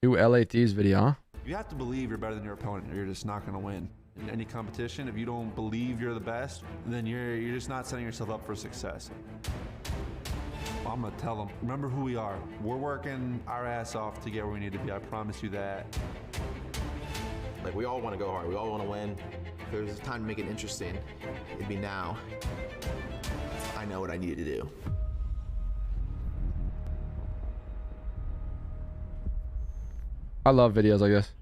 New LA Thieves video, huh? You have to believe you're better than your opponent, or you're just not going to win. In any competition, if you don't believe you're the best, then you're just not setting yourself up for success. Well, I'm going to tell them, remember who we are. We're working our ass off to get where we need to be. I promise you that. Like, we all want to go hard. We all want to win. If there was a time to make it interesting, it'd be now. I know what I needed to do. I love videos like this.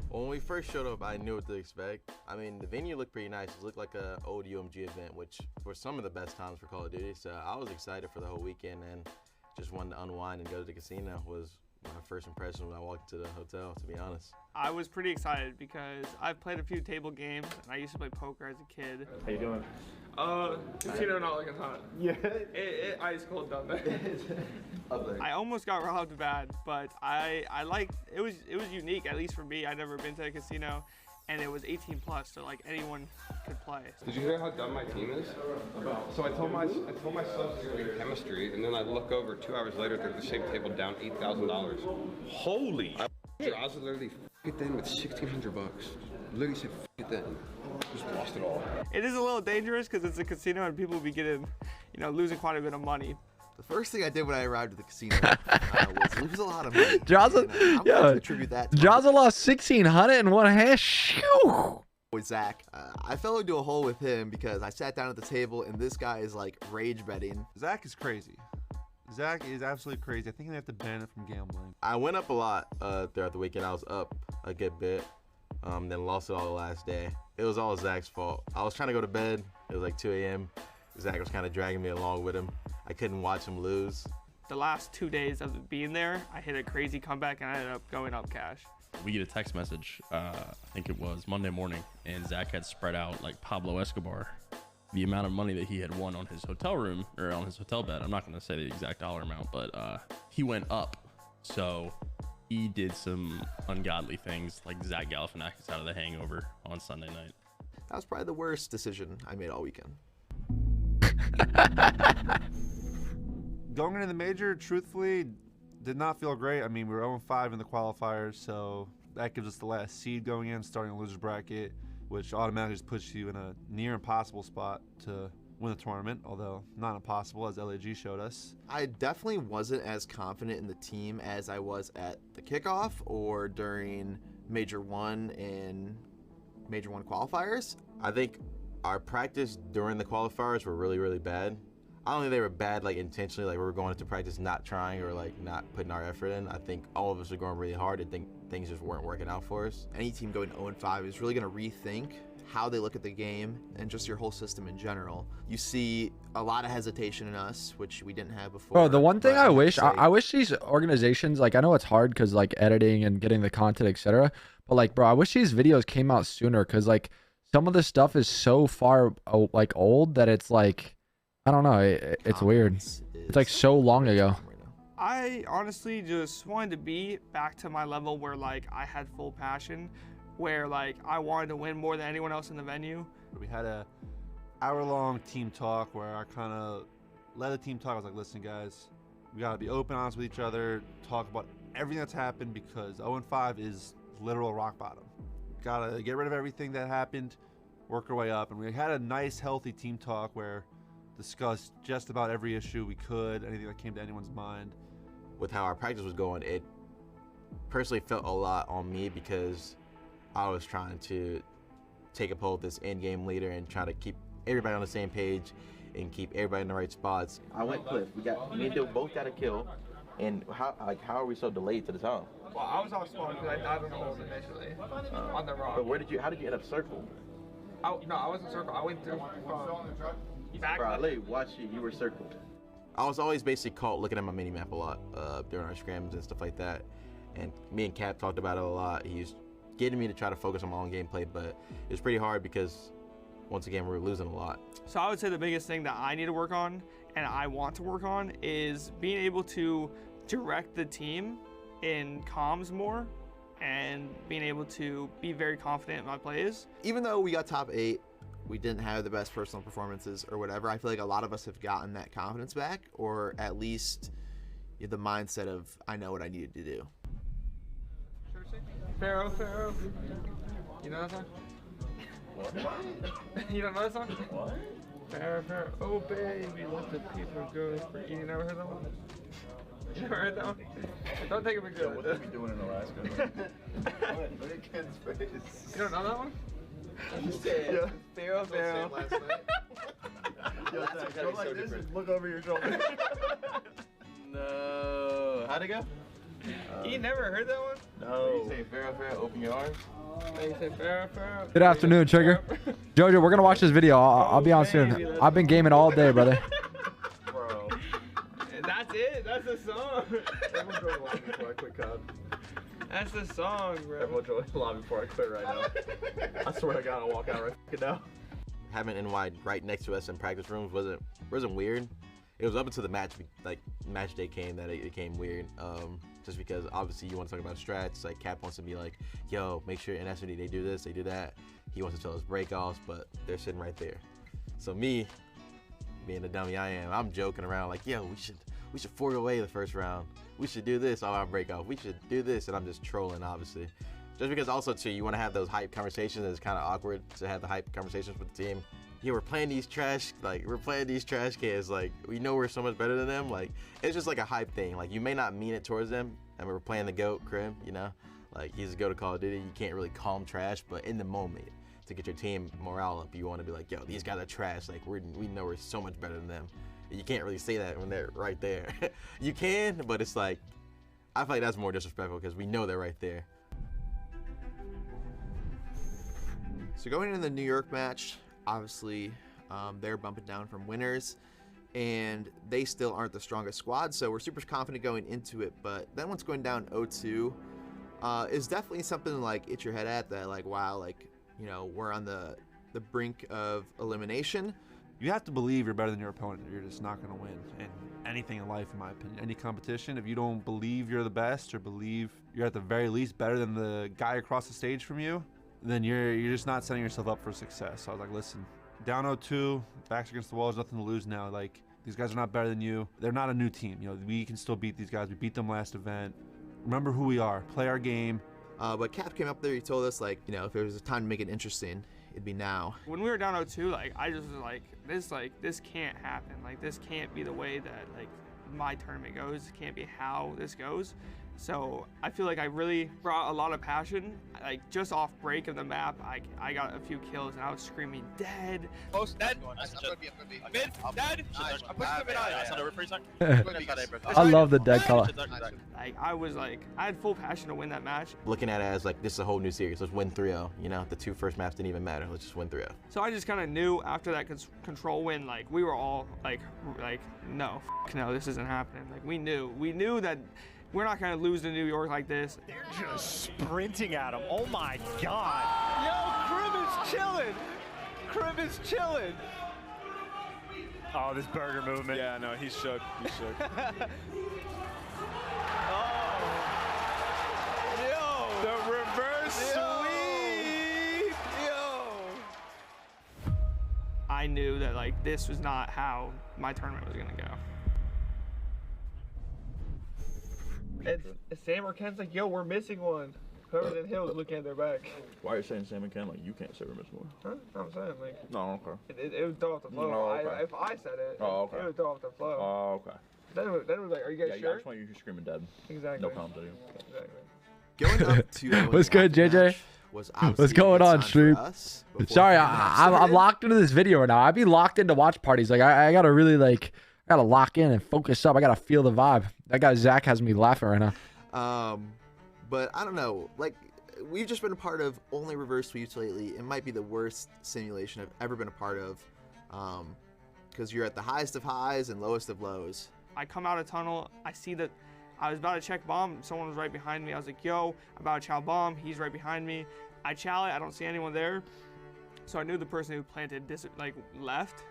When we first showed up, I knew what to expect. I mean, the venue looked pretty nice. It looked like an old UMG event, which were some of the best times for Call of Duty. So I was excited for the whole weekend and just wanted to unwind and go to the casino. Was my first impression when I walked to the hotel, to be honest. I was pretty excited because I've played a few table games and I used to play poker as a kid. How you doing? Casino not looking hot. Yeah. It ice cold down there. I almost got robbed bad, but I liked it was unique, at least for me. I'd never been to a casino, and it was 18 plus, so like anyone could play. Did you hear how dumb my team is? So I told my subs to go get chemistry, and then I look over 2 hours later, they're at the same table down $8,000. Holy! I was literally it then with $1,600 bucks. Literally said it then. Just lost it all. It is a little dangerous because it's a casino and people will be getting, losing quite a bit of money. The first thing I did when I arrived at the casino was lose a lot of money. Josiah, I want to attribute that to Josiah lost 1,600 in one hand. Shoo! with Zach. I fell into a hole with him because I sat down at the table and this guy is like rage betting. Zach is crazy. Zach is absolutely crazy. I think they have to ban him from gambling. I went up a lot throughout the weekend. I was up a good bit, then lost it all the last day. It was all Zach's fault. I was trying to go to bed. It was like 2 a.m. Zach was kind of dragging me along with him. I couldn't watch him lose. The last 2 days of being there, I hit a crazy comeback and I ended up going up cash. We get a text message, I think it was Monday morning, and Zach had spread out like Pablo Escobar the amount of money that he had won on his hotel room or on his hotel bed. I'm not going to say the exact dollar amount, but he went up. So he did some ungodly things like Zach Galifianakis out of The Hangover on Sunday night. That was probably the worst decision I made all weekend. Going into the major, truthfully, did not feel great. I mean, we were 0-5 in the qualifiers, so that gives us the last seed going in, starting a loser's bracket, which automatically just puts you in a near impossible spot to win the tournament, although not impossible, as LAG showed us. I definitely wasn't as confident in the team as I was at the kickoff or during Major 1 and Major 1 qualifiers. I think our practice during the qualifiers were really, really bad. I don't think they were bad like intentionally, like we were going into practice not trying or like not putting our effort in. I think all of us were going really hard. I think things just weren't working out for us. Any team going 0-5 is really going to rethink how they look at the game and just your whole system in general. You see a lot of hesitation in us, which we didn't have before. Bro, the one thing I wish these organizations, like, I know it's hard because like editing and getting the content, etc. But like, bro, I wish these videos came out sooner because like some of the stuff is so far like old that it's like, I don't know, it's weird. It's like so long ago. I honestly just wanted to be back to my level where like I had full passion, where like I wanted to win more than anyone else in the venue. We had a hour-long team talk where I kind of led the team talk. I was like, listen, guys, we got to be open, honest with each other, talk about everything that's happened because 0-5 is literal rock bottom. Got to get rid of everything that happened, work our way up. And we had a nice, healthy team talk where discussed just about every issue we could, anything that came to anyone's mind. With how our practice was going, it personally felt a lot on me because I was trying to take a poll of this end-game leader and try to keep everybody on the same page and keep everybody in the right spots. I went Cliff. Me and Dill both got a kill, and how are we so delayed to the time? Well, I was off spawn because I died on the hole initially on the rock. But how did you end up circle? No, I wasn't circle. I went through. Bro, I literally watched you were circled. I was always basically caught looking at my mini map a lot during our scrims and stuff like that. And me and Cap talked about it a lot. He's getting me to try to focus on my own gameplay, but it was pretty hard because once again, we were losing a lot. So I would say the biggest thing that I need to work on and I want to work on is being able to direct the team in comms more and being able to be very confident in my plays. Even though we got top 8, we didn't have the best personal performances or whatever, I feel like a lot of us have gotten that confidence back, or at least the mindset of, I know what I needed to do. Pharaoh, Pharaoh. You know that song? What? You don't know that song? What? Pharaoh, Pharaoh. Oh baby, let the people go free. You never heard that one? You never heard that one? Don't take a picture of it. What are we doing in Alaska? Look at Ken's face. You don't know that one? You said Yeah. Pharaoh, Pharaoh. Last night. Yo, Zach, go like this and look over your shoulder. No. How'd it go? You never heard that one? No. You say Pharaoh, Pharaoh, open your arms. You say Pharaoh, Pharaoh. Good afternoon, Trigger. Jojo, we're gonna watch this video. I'll be on soon. I've been gaming all day, brother. Bro. That's it. That's the song. Everyone join the lobby before I quit COD. That's the song, bro. Everyone join the lobby before I quit right now. I swear to God, I'll walk out right now. Having NY right next to us in practice rooms wasn't weird. It was up until the match day came that it became weird. Just because obviously you want to talk about strats. Like Cap wants to be like, yo, make sure in SOD they do this, they do that. He wants to tell us breakoffs, but they're sitting right there. So me, being the dummy I am, I'm joking around like, yo, we should fork away the first round. We should do this on our breakoff. We should do this, and I'm just trolling, obviously. Just because also too, you want to have those hype conversations. It's kind of awkward to have the hype conversations with the team. Yeah, we're playing these trash cans. Like, we know we're so much better than them. Like, it's just like a hype thing. Like, you may not mean it towards them. And we're playing the GOAT, Krim, you know? Like, he's a GOAT of Call of Duty. You can't really call him trash, but in the moment, to get your team morale up, you want to be like, yo, these guys are trash. Like, we know we're so much better than them. And you can't really say that when they're right there. You can, but it's like, I feel like that's more disrespectful because we know they're right there. So going into the New York match, obviously they're bumping down from winners, and they still aren't the strongest squad, so we're super confident going into it. But then once going down 0-2 is definitely something to like hit your head at, that like, wow, like, you know, we're on the brink of elimination. You have to believe you're better than your opponent, or you're just not going to win. And anything in life, in my opinion, any competition, if you don't believe you're the best or believe you're at the very least better than the guy across the stage from you, then you're just not setting yourself up for success. So I was like, listen, down 0-2, backs against the wall, there's nothing to lose now. Like, these guys are not better than you. They're not a new team. You know, we can still beat these guys. We beat them last event. Remember who we are. Play our game. But Cap came up there, he told us, like, you know, if there was a time to make it interesting, it'd be now. When we were down 0-2, like, I just was like, this can't happen. Like, this can't be the way that, like, my tournament goes. It can't be how this goes. So I feel like I really brought a lot of passion. Like, just off break of the map, I got a few kills and I was screaming, dead. Post dead. Mid, dead. I'm pushing the mid eye. I over for a second. I love the dead color. Like, I had full passion to win that match. Looking at it as like, this is a whole new series. Let's win 3-0. You know, the 2 first maps didn't even matter. Let's just win 3-0. So I just kind of knew after that control win, like, we were all like, no, no, this isn't happening. Like, we knew that we're not gonna lose to New York like this. They're just sprinting at him. Oh my God. Yo, Krim is chilling. Krim is chilling. Oh, this burger movement. Yeah, no, he's shook. He's shook. Yo, the reverse sweep. Yo. I knew that, like, this was not how my tournament was gonna go. It's Sam or Ken's like, yo, we're missing one. Whoever's in Hill is looking at their back. Why are you saying Sam and Ken? Like, you can't say we're missing one. Huh? I'm saying, like, No, okay. it would throw off the flow. Oh, okay. If I said it, Oh, okay. it would throw off the flow. Oh, okay. Then it was like, are you guys Yeah, I sure? just want you screaming dead. Exactly. No comments on you. Exactly. Going up to What's good, JJ? was What's going on, stream? Sorry, I'm started. locked into this video right now. I be locked into watch parties. Like, I gotta really, like, I gotta lock in and focus up. I gotta feel the vibe. That guy Zach has me laughing right now. But I don't know, like, we've just been a part of only reverse sweeps lately. It might be the worst simulation I've ever been a part of, because you're at the highest of highs and lowest of lows. I come out of tunnel, I see that I was about to check bomb, someone was right behind me. I was like, yo, I'm about to chow bomb, he's right behind me. I chow it, I don't see anyone there. So I knew the person who planted left.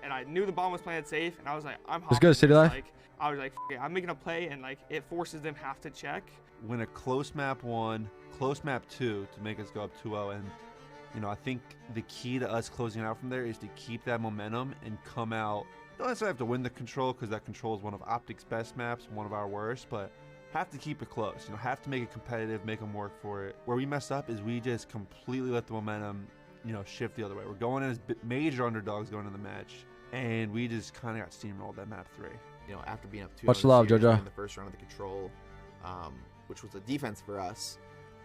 And I knew the bomb was planted safe, and I was like, I'm hopping. Let's go, City Life. Like, I was like, F it, I'm making a play, and like, it forces them have to check. Win a close map 1, close map 2 to make us go up 2-0. And, you know, I think the key to us closing out from there is to keep that momentum and come out. Don't necessarily have to win the control, because that control is one of Optic's best maps, one of our worst, but have to keep it close. You know, have to make it competitive, make them work for it. Where we messed up is we just completely let the momentum, you know, shift the other way. We're going in as major underdogs going into the match, and we just kind of got steamrolled that map 3. You know, after being up 2-0 Much love, Jojo. in the first round of the control, which was a defense for us,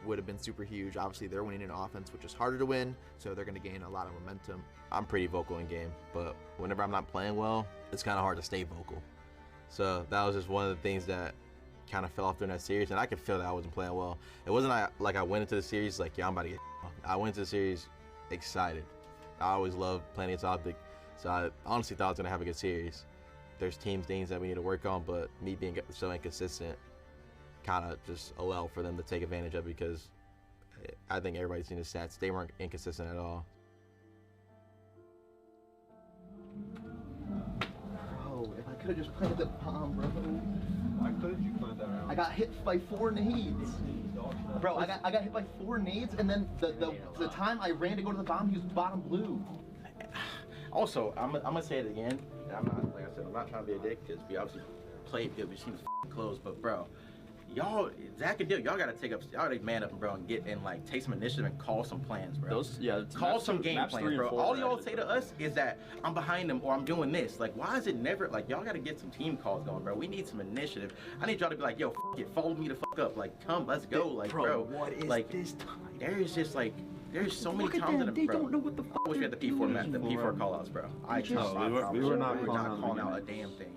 would have been super huge. Obviously, they're winning in offense, which is harder to win, so they're going to gain a lot of momentum. I'm pretty vocal in game, but whenever I'm not playing well, it's kind of hard to stay vocal. So that was just one of the things that kind of fell off during that series, and I could feel that I wasn't playing well. It wasn't like I went into the series like, yeah, I'm about to get. I went into the series excited. I always loved playing against Optic, so I honestly thought I was going to have a good series. There's things that we need to work on, but me being so inconsistent kind of just allow for them to take advantage of, because I think everybody's seen the stats. They weren't inconsistent at all. Bro, if I could have just planted the bomb, bro. Why couldn't you plant that round? I got hit by 4 nades. Bro, I got hit by 4 nades, and then the time I ran to go to the bomb, he was bottom blue. Also, I'm gonna say it again. I'm not, like I said, I'm not trying to be a dick, because we obviously played good. We seem close, but bro, y'all, Zach and Dill, y'all gotta man up, bro, and get and like take some initiative and call some plans, bro. Call some game plans, bro. All y'all say to us is that I'm behind them or I'm doing this. Like, why is it never like y'all gotta get some team calls going, bro? We need some initiative. I need y'all to be like, yo, f it, follow me the fuck up. Like, come, let's go. Like, bro, what is like this time? there's just like. There's so many times in a They bro. don't know what the fuck. I wish we had the P4 map, the P4 callouts, bro. We were not calling out a damn thing.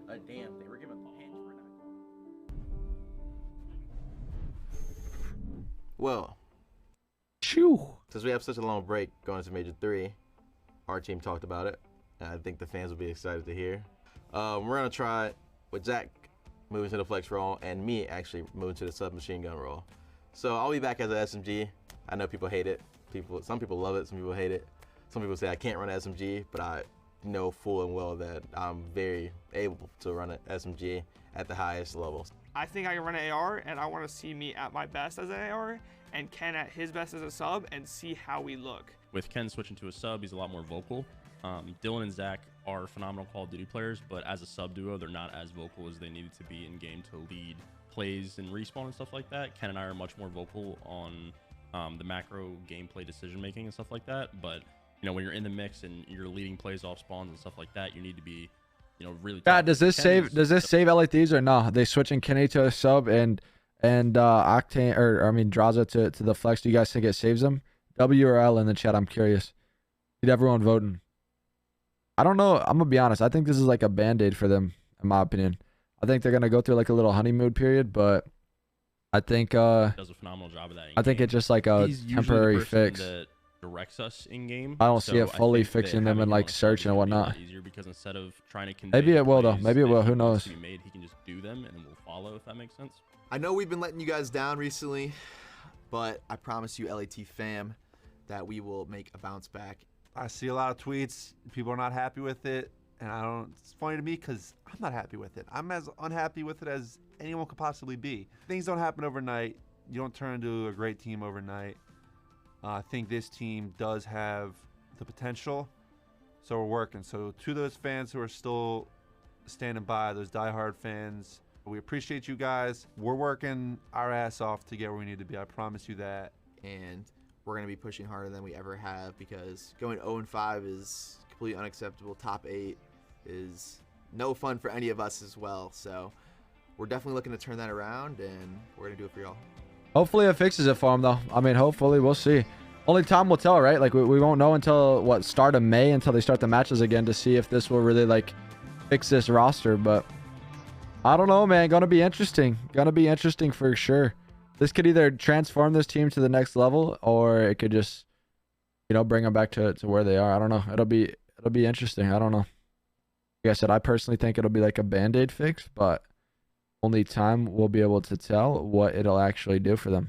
A damn thing. We're giving a pinch for not. Well, since we have such a long break going into Major 3, our team talked about it, and I think the fans will be excited to hear. We're gonna try it with Zach moving to the flex role and me actually moving to the submachine gun role. So I'll be back as an SMG. I know people hate it. Some people love it, some people hate it. Some people say I can't run an SMG, but I know full and well that I'm very able to run an SMG at the highest levels. I think I can run an AR, and I want to see me at my best as an AR, and Ken at his best as a sub, and see how we look. With Ken switching to a sub, he's a lot more vocal. Dylan and Zach are phenomenal Call of Duty players, but as a sub duo, they're not as vocal as they needed to be in game to lead plays and respawn and stuff like that. Ken and I are much more vocal on the macro gameplay decision making and stuff like that. But you know, when you're in the mix and you're leading plays off spawns and stuff like that, you need to be, you know, really. Yeah, does this save LA Thieves or no? They switching Kenny to a sub and Octane, or I mean Draza to the flex. Do you guys think it saves them? W or L in the chat? I'm curious. Need everyone voting. I don't know. I'm gonna be honest. I think this is like a band-aid for them, in my opinion. I think they're gonna go through like a little honeymoon period, but I think does a phenomenal job of that. I think it's just like a temporary fix. That directs us in game. I don't see it fully fixing them in like search and whatnot. Easier because instead of trying to maybe it will though. Maybe it will. Who knows? He can just do them and then we'll follow, if that makes sense. I know we've been letting you guys down recently, but I promise you, LAT fam, that we will make a bounce back. I see a lot of tweets. People are not happy with it, and I don't. It's funny to me because I'm not happy with it. I'm as unhappy with it as anyone could possibly be. Things don't happen overnight. You don't turn into a great team overnight. I think this team does have the potential, so we're working. So to those fans who are still standing by, those diehard fans, we appreciate you guys. We're working our ass off to get where we need to be. I promise you that. And we're going to be pushing harder than we ever have, because going 0-5 is completely unacceptable. Top 8 is no fun for any of us as well. So we're definitely looking to turn that around, and we're going to do it for y'all. Hopefully it fixes it for them though. I mean, hopefully, we'll see. Only time will tell, right? Like we won't know until what, start of May, until they start the matches again, to see if this will really like fix this roster. But I don't know, man. Gonna be interesting. Gonna be interesting for sure. This could either transform this team to the next level, or it could just, you know, bring them back to where they are. I don't know. It'll be interesting. I don't know. Like I said, I personally think it'll be like a band-aid fix, but only time will be able to tell what it'll actually do for them.